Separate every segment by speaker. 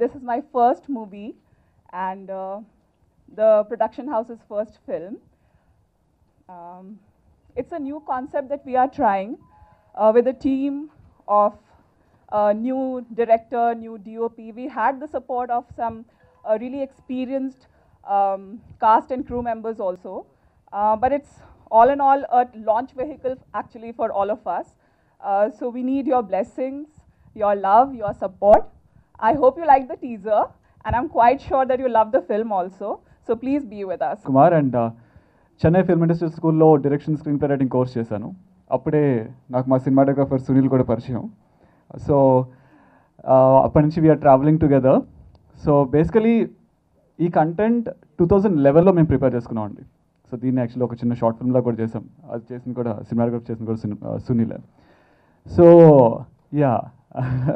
Speaker 1: This is my first movie and the production house's first film. It's a new concept that we are trying with a team of new director, new DOP. We had the support of some really experienced cast and crew members also. But it's all in all a launch vehicle actually for all of us. So we need your blessings, your love, your support. I hope you like the teaser, and I'm quite sure that you love the film also. So please be with us.
Speaker 2: Kumar and Chennai film industry స్కూల్లో direction screenplay writing course చేశాను. అప్పుడే నాకు మా cinematographer Sunil కూడా పరిచయం. So అప్పటి నుంచి we're travelling together. So basically ఈ కంటెంట్ 2011లో మేము ప్రిపేర్ చేసుకున్నాం అండి. సో దీన్ని యాక్చువల్లీ ఒక చిన్న షార్ట్ ఫిల్మ్లో కూడా చేసాం. అది చేసింది కూడా సినిమాటోగ్రఫీ చేసింది కూడా సునీలే. సో యా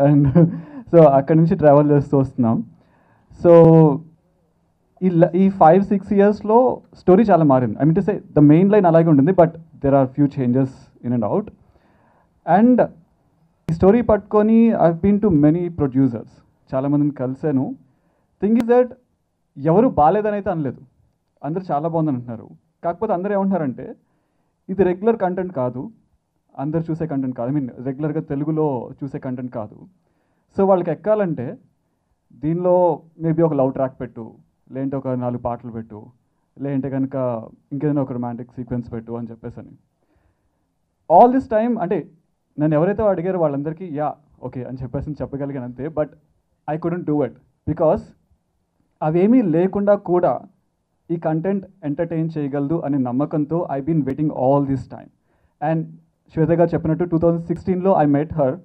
Speaker 2: అండ్ సో అక్కడి నుంచి ట్రావెల్ చేస్తూ వస్తున్నాం. సో ఈ 5-6 ఇయర్స్లో స్టోరీ చాలా మారింది. I mean to say the main line అలాగే ఉంటుంది, but there are few changes in and out. And ఈ స్టోరీ పట్టుకొని I been to many producers, చాలామందిని కలిసాను. థింగ్ ఈజ్ దట్ ఎవరు బాగాలేదని అయితే అనలేదు, అందరు చాలా బాగుందని అంటున్నారు. కాకపోతే అందరూ ఏమంటున్నారంటే ఇది రెగ్యులర్ కంటెంట్ కాదు, అందరు చూసే కంటెంట్ కాదు, ఐ మీన్ రెగ్యులర్గా తెలుగులో చూసే కంటెంట్ కాదు. సో వాళ్ళకి ఎక్కాలంటే దీనిలో మేబీ ఒక లవ్ ట్రాక్ పెట్టు, లేదంటే ఒక 4 పాటలు పెట్టు, లేదంటే కనుక ఇంకేదైనా ఒక రొమాంటిక్ సీక్వెన్స్ పెట్టు అని చెప్పేసి. ఆల్ దిస్ టైమ్ అంటే నన్ను ఎవరైతే అడిగారో వాళ్ళందరికీ యా ఓకే అని చెప్పేసి చెప్పగలిగాను అంతే. But I couldn't do it because అవేమీ లేకుండా కూడా ఈ కంటెంట్ ఎంటర్టైన్ చేయగలదు అనే నమ్మకంతో I been waiting all this time. And Shwetha గారు చెప్పినట్టు 2016లో I met her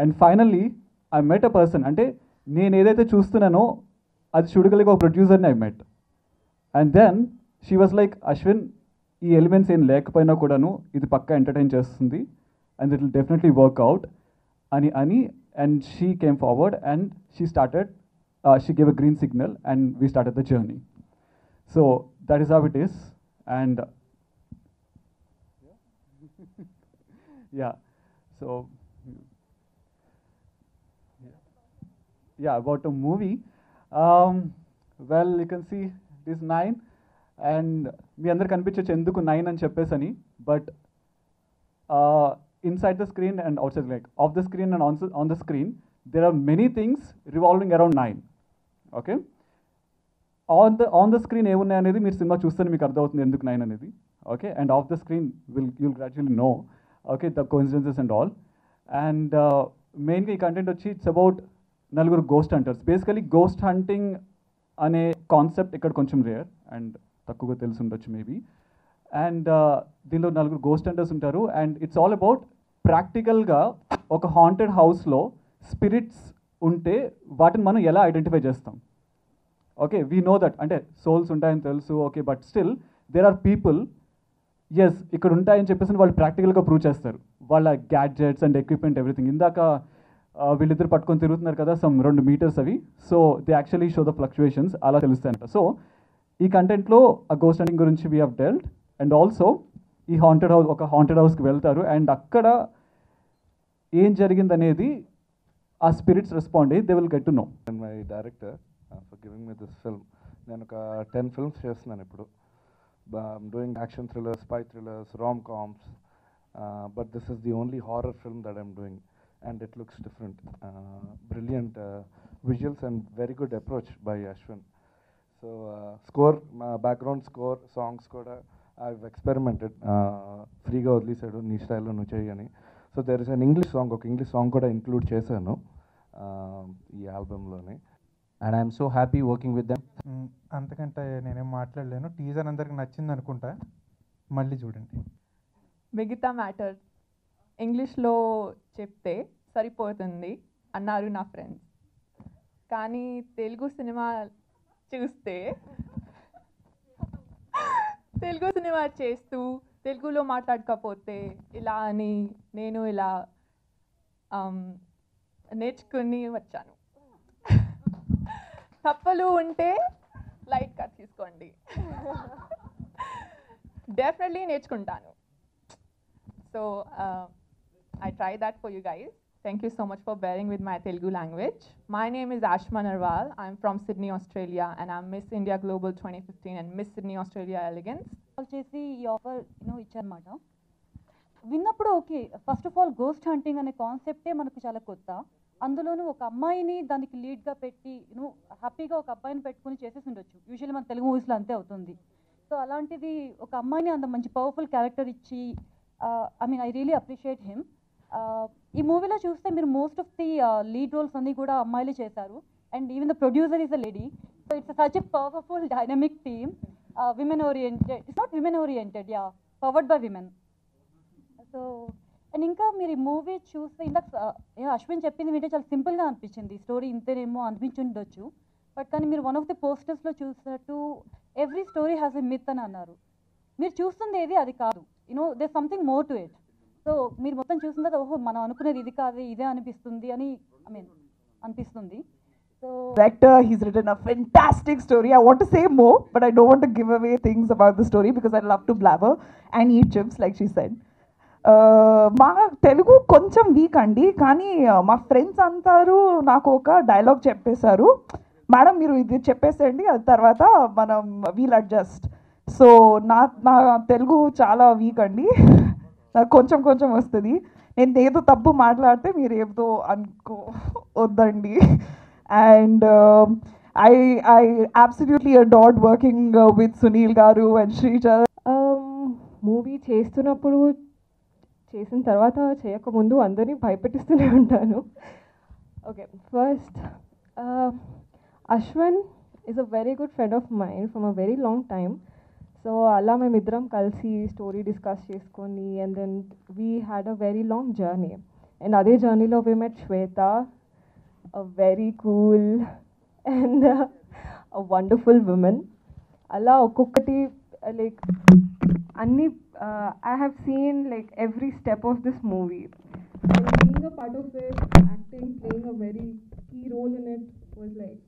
Speaker 2: and finally I met a person. అంటే నేను ఏదైతే చూస్తున్నానో అది చూడగలిగే ఒక ప్రొడ్యూసర్ని I met. And then she was like, Ashwin ఈ ఎలిమెంట్స్ ఏం లేకపోయినా కూడాను ఇది పక్కా ఎంటర్టైన్ చేస్తుంది and it will definitely work out అని and she came forward and she started, she gave a green signal and we started the journey. So that is how it is. And yeah, so yeah, about the movie, well, you can see it is 9 and మీ అందరు కనిపించచ్చు ఎందుకు 9 అని చెప్పేసని. But inside the screen and outside, like off the screen and on the screen, there are many things revolving around 9. okay, on the screen ఏమున్నాయి అనేది మీరు cinema చూస్తేనే మీకు అర్థమవుతుంది ఎందుకు 9 అనేది. okay, and off the screen you'll gradually know okay the coincidences and all. And మెయిన్గా ఈ కంటెంట్ వచ్చి ఇట్స్ అబౌట్ నలుగురు ghost hunters. Basically ghost hunting అనే కాన్సెప్ట్ ఇక్కడ కొంచెం రేర్ అండ్ తక్కువగా తెలిసి ఉండొచ్చు మేబీ. అండ్ దీనిలో నలుగురు గోస్ట్ హంటర్స్ ఉంటారు అండ్ ఇట్స్ ఆల్ అబౌట్ ప్రాక్టికల్గా ఒక హాంటెడ్ హౌస్లో స్పిరిట్స్ ఉంటే వాటిని మనం ఎలా ఐడెంటిఫై చేస్తాం. ఓకే, వీ నో దట్ అంటే సోల్స్ ఉంటాయని తెలుసు, okay, but still there are people ఎస్ ఇక్కడ ఉంటాయని చెప్పేసి వాళ్ళు ప్రాక్టికల్గా ప్రూవ్ చేస్తారు వాళ్ళ గ్యాడ్జెట్స్ అండ్ ఎక్విప్మెంట్ ఎవ్రీథింగ్. ఇందాక వీళ్ళిద్దరు పట్టుకొని తిరుగుతున్నారు కదా సమ్ 2 meters అవి. So they actually show the fluctuations అలా తెలుస్తాయంట. సో ఈ కంటెంట్లో ఆ గోస్ట్ హంటింగ్ గురించి we have dwelt. And also ఈ ఒక హాంటెడ్ హౌస్కి వెళ్తారు అండ్ అక్కడ ఏం జరిగిందనేది ఆ స్పిరిట్స్ రెస్పాండ్ అయ్యి they will get to know.
Speaker 3: And my director for giving me this film. నేను ఒక 10 films చేస్తున్నాను ఇప్పుడు. I'm doing action thrillers, spy thrillers, rom-coms, but this is the only horror film that I'm doing and it looks different. Brilliant visuals and very good approach by Ashwin. So score, background score, songs kuda I've experimented. Freega odlisadu nee style lo nu cheyani. So there is an English song, oka English song kuda include chesanu ee album lone.
Speaker 4: And I'm so happy working with them.
Speaker 5: అంతకంటే నేనేం మాట్లాడలేను. Teaser అందరికి నచ్చింది అనుకుంటా, మళ్ళీ చూడండి.
Speaker 1: మిగతా matter ఇంగ్లీష్లో చెప్తే సరిపోతుంది అన్నారు నా ఫ్రెండ్స్, కానీ తెలుగు సినిమా చేస్తూ తెలుగులో మాట్లాడకపోతే ఇలా అని నేను ఇలా నేర్చుకుని వచ్చాను. తప్పులు ఉంటే లైట్గా తీసుకోండి, డెఫినెట్లీ నేర్చుకుంటాను. So I try that for you guys.
Speaker 6: Thank you so much for bearing with my Telugu language. My name is Ashma Narwal. I'm from Sydney, Australia, and I'm Miss India Global 2015 and Miss Sydney Australia Elegance.
Speaker 7: Call చేసి ఈ offer ఇచ్చారన్నమాట. విన్నప్పుడు okay, first of all ghost hunting అనే కాన్సెప్టే మనకు చాలా కొత్త. అందులోనూ ఒక అమ్మాయిని దానికి లీడ్గా పెట్టి హ్యాపీగా ఒక అబ్బాయిని పెట్టుకుని చేసేసి ఉండొచ్చు. యూజువల్లీ మన తెలుగు మూవీస్లో అంతే అవుతుంది. సో అలాంటిది ఒక అమ్మాయిని అంత మంచి పవర్ఫుల్ క్యారెక్టర్ ఇచ్చి ఐ రియలీ అప్రిషియేట్ హిమ్. ఈ మూవీలో చూస్తే మీరు most of the lead roles అన్నీ కూడా అమ్మాయిలే చేశారు. And even the producer is a lady. So it's such a powerful dynamic team. Women oriented, it's not women oriented, powered by women. So and ఇంకా మీరు ఈ మూవీ చూస్తే ఇందాక అశ్విన్ చెప్పింది వింటే చాలా సింపుల్గా అనిపించింది. స్టోరీ ఇంతేనేమో అనిపించుండొచ్చు. బట్ కానీ మీరు వన్ ఆఫ్ ది పోస్టర్స్లో చూసినట్టు every story has a myth అని అన్నారు. మీరు చూస్తుంది ఏది అది కాదు. There something more to it. So మీరు మొత్తం చూసిన తర్వాత ఓహో మనం అనుకునేది ఇది కాదు ఇదే అనిపిస్తుంది అని అనిపిస్తుంది. So
Speaker 8: director, he's written a fantastic story. I want to say more, but I don't want to give away things about the story because I love to blabber and eat chips, like she said. మా తెలుగు కొంచెం week అండి, కానీ మా friends అంటారు నాకు ఒక dialogue చెప్పేశారు, madam మీరు ఇది చెప్పేసేయండి అది తర్వాత మనం వీల్ అడ్జస్ట్. సో నా తెలుగు చాలా వీక్ అండి, నాకు కొంచెం కొంచెం వస్తుంది. నేను ఏదో తప్పు మాట్లాడితే మీరు ఏదో అనుకో వద్దండి. And I absolutely adored working with Sunil Garu and Shrija.
Speaker 9: Movie చేస్తున్నప్పుడు చేసిన తర్వాత చేయకముందు అందరినీ భయపెట్టిస్తూనే ఉంటాను. Okay, first Ashwin is a very good friend of mind from a very long time. So అలా మేమిద్దరం కలిసి స్టోరీ డిస్కస్ చేసుకొని and then we had a very long journey. And అదే జర్నీలో వి మెట్ శ్వేత, a very cool and a wonderful woman. Alla okkokati like anni I have seen like every step of this movie. And being a part of it, acting, playing a very key role in it was like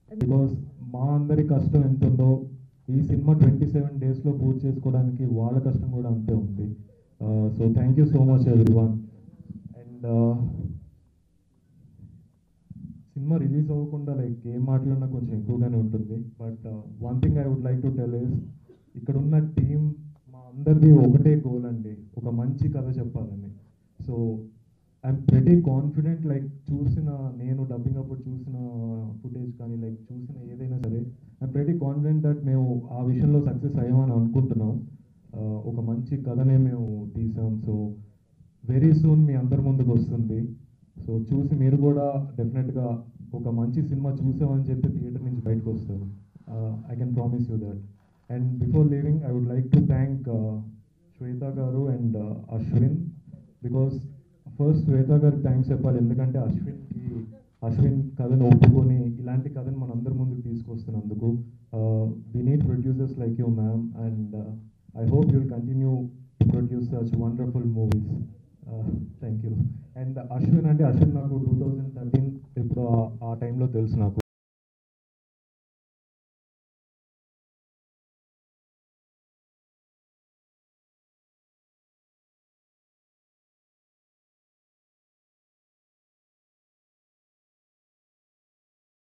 Speaker 10: because మా అందరి కష్టం ఎంత ఉందో ఈ cinema 27 డేస్లో పూర్తి చేసుకోవడానికి వాళ్ళ కష్టం కూడా అంతే ఉంది. So thank you so much everyone. And cinema release అవ్వకుండా లైక్ ఏం మాట్లాడినా కొంచెం ఎక్కువగానే ఉంటుంది. But one thing I would like to tell is ఇక్కడ ఉన్న టీమ్ మా అందరిది ఒకటే గోల్ అండి, ఒక మంచి కథ చెప్పాలని. So I'm pretty confident, like నేను డబ్బింగ్ అప్పుడు చూసిన ఫుటేజ్ కానీ లైక్ చూసిన ఏదైనా సరే ఐఎమ్ ప్రెటీ కాన్ఫిడెంట్ దట్ మేము ఆ విషయంలో సక్సెస్ అయ్యామని అనుకుంటున్నాం. ఒక మంచి కథనే మేము తీసాం. సో వెరీ సూన్ మీ అందరి ముందుకు వస్తుంది. సో చూసి మీరు కూడా డెఫినెట్గా ఒక మంచి సినిమా చూసామని చెప్పి థియేటర్ నుంచి బయటకు వస్తారు. I can promise you that. And before leaving I would like to thank Shwetha గారు and Ashwin, because first Shwetha గారికి థ్యాంక్స్ చెప్పాలి, ఎందుకంటే అశ్విన్ కథను ఒప్పుకొని ఇలాంటి కథను మన అందరి ముందుకు తీసుకొస్తున్నందుకు. We need producers like you ma'am, and I hope you will continue to produce such wonderful movies. Thank you. And Ashwin నాకు 2013 ఇప్పుడు ఆ టైంలో తెలుసు నాకు.